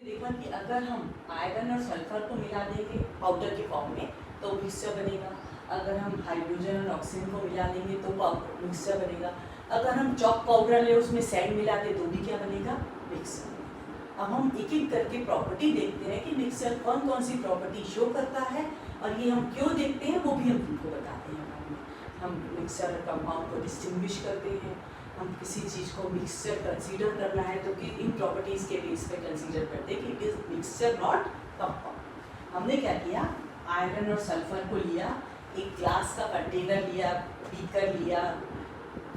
देखा कि अगर हम आयरन और सल्फर को मिला देंगे पाउडर के फॉर्म में तो मिक्सचर बनेगा। अगर हम हाइड्रोजन और ऑक्सीजन को मिला देंगे तो मिक्सचर बनेगा। अगर हम चॉक पाउडर ले उसमें सैंड मिला दे तो भी क्या बनेगा, मिक्सचर। अब हम एक एक करके प्रॉपर्टी देखते हैं कि मिक्सचर कौन कौन सी प्रॉपर्टी शो करता है और ये हम क्यों देखते हैं वो भी हम तुमको बताते हैं बाद में। हम मिक्सचर कंपाउंड को डिस्टिंग्विश करते हैं। हम किसी चीज़ को मिक्सचर कंसीडर करना है तो कि इन प्रॉपर्टीज़ के बेस पे कंसीडर करते हैं कि it is mixture not compound. हमने क्या किया, आयरन और सल्फर को लिया, एक ग्लास का कंटेनर लिया, बीकर लिया,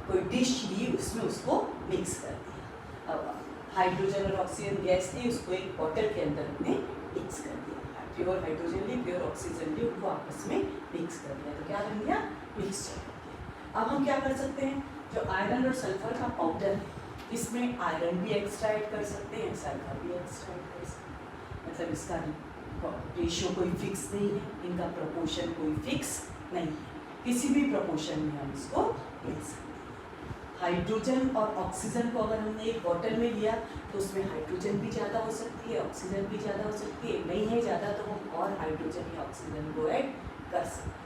कोई डिश ली, उसमें उसको मिक्स कर दिया। अब हाइड्रोजन और ऑक्सीजन गैस ली, उसको एक बॉटल के अंदर हमने मिक्स कर दिया। प्योर हाइड्रोजन ली, प्योर ऑक्सीजन ली, उनको आपस में मिक्स कर दिया तो क्या बन गया, मिक्सचर। अब हम क्या कर सकते हैं, जो आयरन और सल्फर का पाउडर है इसमें आयरन भी एक्सट्रैक्ट कर सकते हैं, सल्फर भी एक्सट्रैक्ट कर सकते हैं। मतलब इसका रेशियो कोई फिक्स नहीं है, इनका प्रोपोर्शन कोई फिक्स नहीं है, किसी भी प्रोपोर्शन में हम इसको ले सकते हैं। हाइड्रोजन और ऑक्सीजन को अगर हमने एक बॉटल में लिया तो उसमें हाइड्रोजन भी ज़्यादा हो सकती है, ऑक्सीजन भी ज़्यादा हो सकती है, नहीं है ज़्यादा तो हम और हाइड्रोजन या ऑक्सीजन को ऐड कर सकते हैं।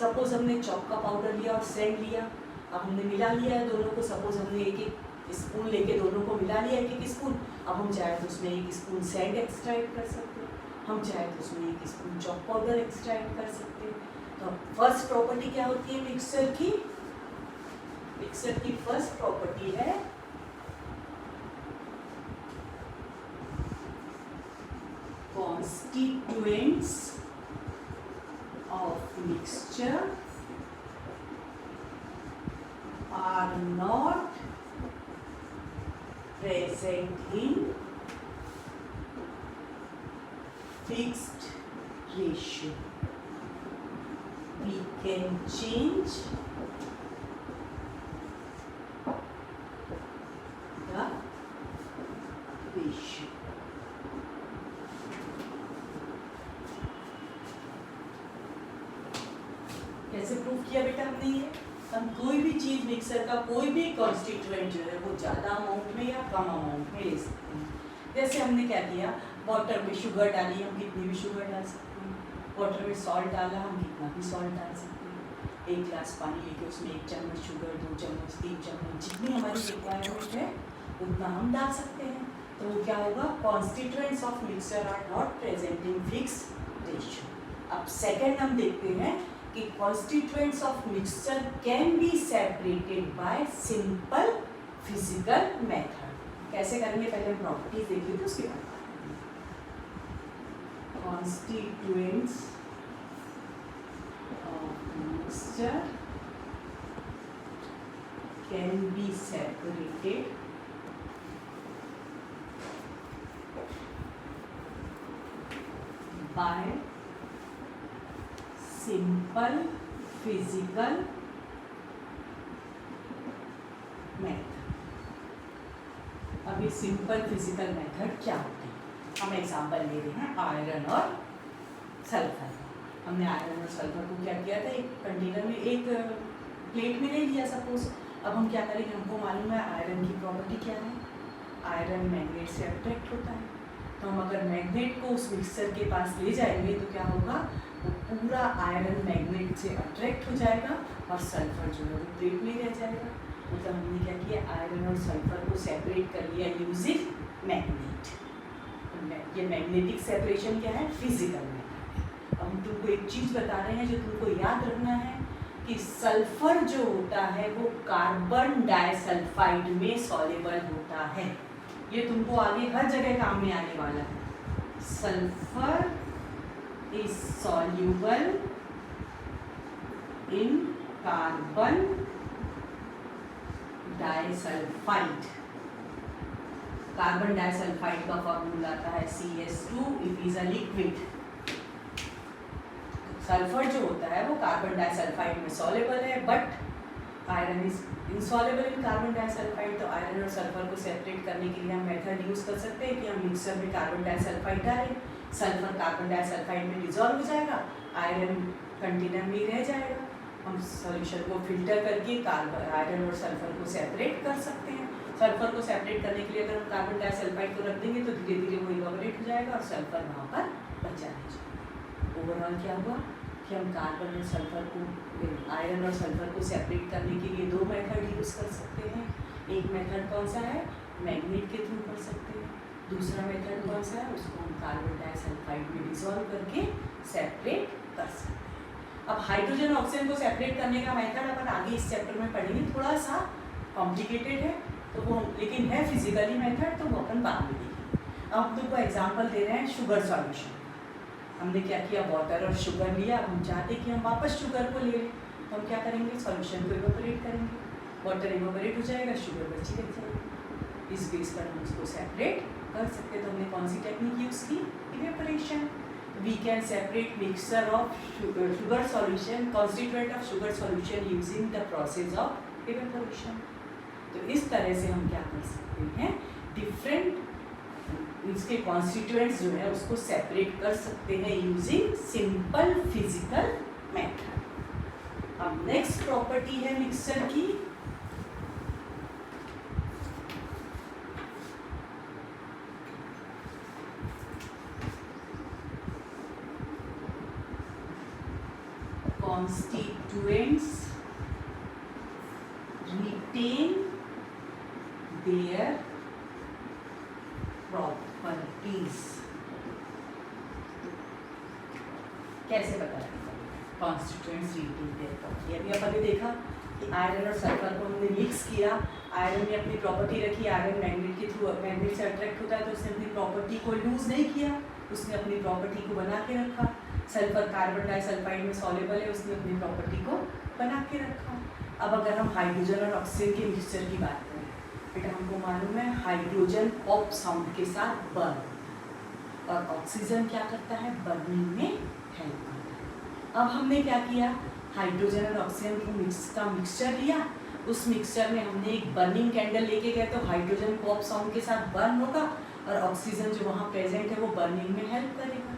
सपोज हमने चॉक का पाउडर लिया और सैंड लिया, अब हमने मिला लिया है दोनों को। सपोज हमने एक एक स्पून लेके दोनों को मिला लिया, एक एक स्पून। अब हम चाहे तो उसमें एक स्पून सैंड एक्सट्रैक्ट कर सकते हैं, हम चाहे तो उसमें एक स्पून चॉक पाउडर एक्सट्रैक्ट कर सकते हैं। तो फर्स्ट प्रॉपर्टी क्या होती है मिक्सचर की, मिक्सचर की फर्स्ट प्रॉपर्टी है constituents of mixture are not present in fixed ratio. We can change the ratio. कैसे प्रूव किया बेटा हमने ये, हम कोई भी चीज़ मिक्सर का कोई भी कॉन्स्टिट्यूएंट जो है वो ज़्यादा अमाउंट में या कम अमाउंट में ले सकते हैं। जैसे हमने क्या किया, वाटर में शुगर डाली, हम कितनी भी शुगर डाल सकते हैं। वाटर में सॉल्ट डाला, हम कितना भी सॉल्ट डाल सकते हैं। एक गिलास पानी लेके उसमें 1 चम्मच शुगर, 2 चम्मच, 3 चम्मच, जितनी हमारी रिक्वायरमेंट है उतना हम डाल सकते हैं। तो वो क्या होगा, constituents of mixture are not present in fix ratio. अब सेकेंड हम देखते हैं कि constituents of mixture can be separated by simple physical method। कैसे करेंगे, पहले हम प्रॉपर्टीज देख लेते उसके बाद। Constituents of mixture can be separated by simple physical method. अब ये सिंपल फिजिकल मेथड क्या होते हैं, हम एग्जांपल ले रहे हैं आयरन और सल्फर। हमने आयरन और सल्फर को क्या किया था, एक कंटेनर में, एक प्लेट में ले लिया सपोज। अब हम क्या करेंगे, हमको मालूम है आयरन की प्रॉपर्टी क्या है, आयरन मैग्नेट से अट्रैक्ट होता है। तो हम अगर मैग्नेट को उस मिक्सचर के पास ले जाएंगे तो क्या होगा, वो पूरा आयरन मैग्नेट से अट्रैक्ट हो जाएगा और सल्फर जो है वो प्लेट में रह जाएगा। मतलब हमने क्या किया, आयरन और सल्फर को सेपरेट कर लिया यूजिंग मैग्नेट। ये मैग्नेटिक सेपरेशन क्या है, फिजिकल मेथड। अब हम तुमको एक चीज़ बता रहे हैं जो तुमको याद रखना है कि सल्फर जो होता है वो कार्बन डाइसल्फाइड में सॉल्युबल होता है। ये तुमको आगे हर जगह काम में आने वाला है। Sulphur is soluble in carbon disulfide। Carbon disulphide का फॉर्मूला आता है CS2 if is a liquid. Sulphur जो होता है वो कार्बन डाइसल्फाइड में सॉल्युबल है, but iron is insoluble in carbon disulphide. तो आयरन और सल्फर को सेपरेट करने के लिए हम मेथड यूज कर सकते हैं कि हम मिक्सर में कार्बन डाइसल्फाइड डालें, सल्फर कार्बन डाइसल्फाइड में डिजॉल्व हो जाएगा, आयरन कंटेनर में रह जाएगा। हम सॉल्यूशन को फिल्टर करके आयरन और सल्फर को सेपरेट कर सकते हैं। सल्फर को सेपरेट करने के लिए अगर हम कार्बन डाइसल्फाइड को रख देंगे तो धीरे धीरे वो इवेपोरेट हो जाएगा और सल्फर वहाँ पर बचा रह जाएगा। ओवरऑल क्या हुआ कि हम कार्बन और सल्फर को, आयरन और सल्फर को सेपरेट करने के लिए 2 मेथड यूज़ कर सकते हैं। एक मेथड कौन सा है, मैग्नेट के थ्रू कर सकते हैं। दूसरा मेथड कौन सा है, उसको हम कार्बन डाइसल्फाइड में डिसॉल्व करके सेपरेट कर सकते हैं। अब हाइड्रोजन और ऑक्सीजन को सेपरेट करने का मेथड अपन आगे इस चैप्टर में पढ़ेंगे, थोड़ा सा कॉम्प्लिकेटेड है तो वो, लेकिन है फिजिकली मेथड, तो वो अपन बाद में देखेंगे। अब हम तुमको एग्जांपल दे रहे हैं शुगर सॉल्यूशन। हमने क्या किया, वाटर और शुगर लिया। हम चाहते कि हम वापस शुगर को ले लें, तो हम क्या करेंगे, सॉल्यूशन को इवेपोरेट करेंगे। वाटर इवेपोरेट हो जाएगा, शुगर बची रह जाएगी। इस बेस पर हम उसको सेपरेट कर सकते। तो हमने कौन सी टेक्निक यूज़ की, evaporation. We can separate mixture of sugar solution, constituent of sugar solution using the process of evaporation. तो इस तरह से हम क्या कर सकते हैं, डिफरेंट इसके कॉन्स्टिट्यूएंट्स जो है उसको सेपरेट कर सकते हैं यूजिंग सिंपल फिजिकल मेथड। अब नेक्स्ट प्रॉपर्टी है मिक्सचर की, constituents retain their properties। कैसे पता लगेगा constituents retain their property? अभी अपन ने देखा कि आयरन और सल्फर को हमने मिक्स किया, आयरन ने अपनी प्रॉपर्टी रखी, आयरन मैग्नेट के थ्रू, मैग्नेट से अट्रैक्ट होता है तो उसने अपनी प्रॉपर्टी को लूज नहीं किया, उसने अपनी प्रॉपर्टी को बना के रखा। सल्फर कार्बन डाइसल्फाइड में सॉल्युबल है, उसने अपनी प्रॉपर्टी को बना के रखा। अब अगर हम हाइड्रोजन और ऑक्सीजन के मिक्सचर की बात करें, बेटा हमको मालूम है हाइड्रोजन पॉप साउंड के साथ बर्न, और ऑक्सीजन क्या करता है, बर्निंग में हेल्प करता है। अब हमने क्या किया, हाइड्रोजन और ऑक्सीजन को मिक्सचर लिया, उस मिक्सचर में हमने एक बर्निंग कैंडल लेके गए, तो हाइड्रोजन पॉप साउंड के साथ बर्न होगा और ऑक्सीजन जो वहाँ प्रेजेंट है वो बर्निंग में हेल्प करेगा।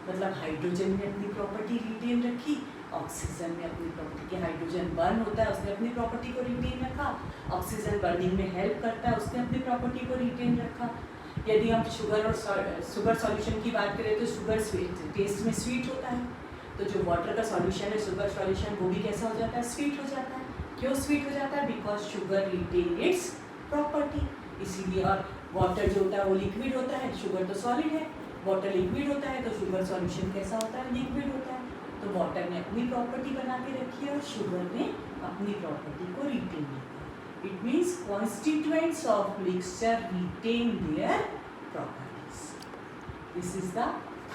मतलब हाइड्रोजन ने अपनी प्रॉपर्टी रिटेन रखी, ऑक्सीजन ने अपनी प्रॉपर्टी की, हाइड्रोजन बर्न होता है उसने अपनी प्रॉपर्टी को रिटेन रखा, ऑक्सीजन बर्निंग में हेल्प करता है उसने अपनी प्रॉपर्टी को रिटेन रखा। यदि हम शुगर और शुगर सॉल्यूशन की बात करें तो शुगर स्वीट, टेस्ट में स्वीट होता है, तो जो वाटर का सॉल्यूशन है शुगर सॉल्यूशन वो भी कैसा हो जाता है, स्वीट हो जाता है। क्यों स्वीट हो जाता है, because sugar retain its property, इसीलिए। और वाटर जो होता है वो लिक्विड होता है, शुगर तो सॉलिड है, वाटर लिक्विड होता है तो शुगर सॉल्यूशन कैसा होता है, लिक्विड होता है। तो वाटर ने अपनी प्रॉपर्टी बना के रखी है और शुगर ने अपनी प्रॉपर्टी को रिटेन किया। It means constituents of mixture retain their properties. This is the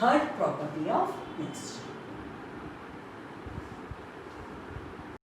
third property of mixture.